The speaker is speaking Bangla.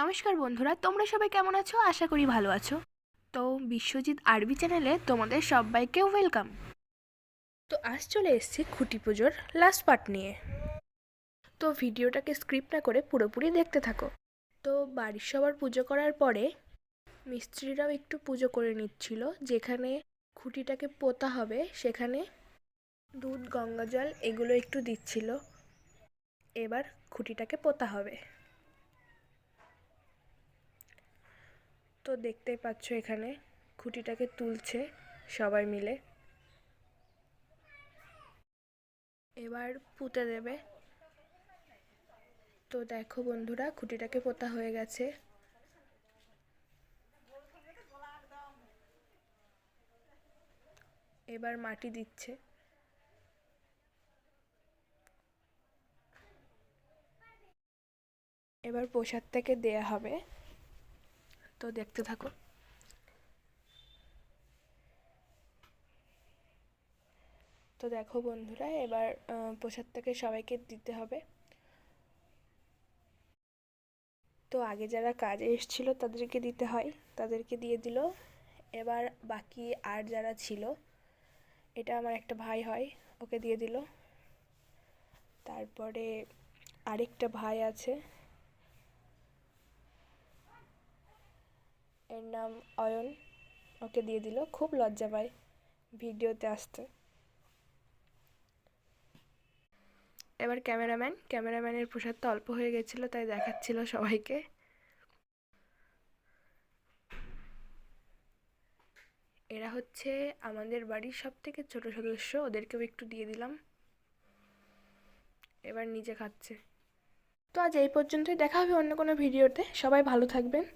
নমস্কার বন্ধুরা, তোমরা সবাই কেমন আছো? আশা করি ভালো আছো। তো বিশ্বজিৎ আরবি চ্যানেলে তোমাদের সবাইকে ওয়েলকাম। তো আজ চলে এসেছি খুঁটি পুজোর লাস্ট পার্ট নিয়ে। তো ভিডিওটাকে স্ক্রিপ্ট না করে পুরোপুরি দেখতে থাকো। তো বাড়ির সবার পুজো করার পরে মিস্ত্রিরাও একটু পুজো করে নিচ্ছিল। যেখানে খুঁটিটাকে পোতা হবে সেখানে দুধ, গঙ্গা জল এগুলো একটু দিচ্ছিল। এবার খুঁটিটাকে পোতা হবে। তো দেখতেই পাচ্ছ এখানে খুঁটিটাকে তুলছে সবাই মিলে। এবার পুঁতে দেবে। তো দেখো বন্ধুরা, খুঁটিটাকে পোতা হয়ে গেছে। এবার মাটি দিচ্ছে। এবার প্রসাদ থেকে দেয়া হবে। তো দেখতে থাকো। তো দেখো বন্ধুরা, এবার প্রসাদ থেকে সবাইকে দিতে হবে। তো আগে যারা কাজে এসেছিল তাদেরকে দিতে হয়, তাদেরকে দিয়ে দিল। এবার বাকি আর যারা ছিল, এটা আমার একটা ভাই হয়, ওকে দিয়ে দিল। তারপরে আরেকটা ভাই আছে, এর নাম অয়ন, ওকে দিয়ে দিল। খুব লজ্জা পায় ভিডিওতে আসতে। এবার ক্যামেরাম্যানের প্রসাদটা অল্প হয়ে গেছিলো, তাই দেখাচ্ছিল সবাইকে। এরা হচ্ছে আমাদের বাড়ির সব থেকে ছোট সদস্য, ওদেরকেও একটু দিয়ে দিলাম। এবার নিজে খাচ্ছে। তো আজ এই পর্যন্তই, দেখা হবে অন্য কোনো ভিডিওতে। সবাই ভালো থাকবেন।